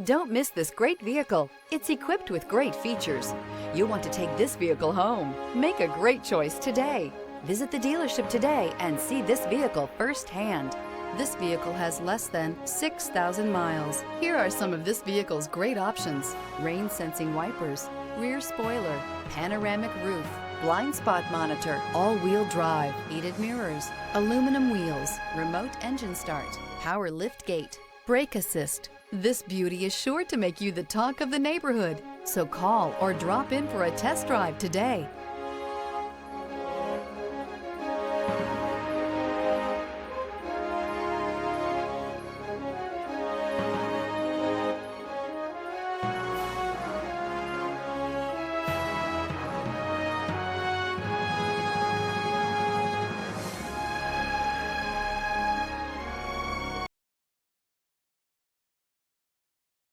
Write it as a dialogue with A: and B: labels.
A: Don't miss this great vehicle. It's equipped with great features. You'll want to take this vehicle home. Make a great choice today. Visit the dealership today and see this vehicle firsthand. This vehicle has less than 6,000 miles. Here are some of this vehicle's great options: rain sensing wipers, rear spoiler, panoramic roof, blind spot monitor, all-wheel drive, heated mirrors, aluminum wheels, remote engine start, power lift gate, brake assist. This beauty is sure to make you the talk of the neighborhood. So call or drop in for a test drive today.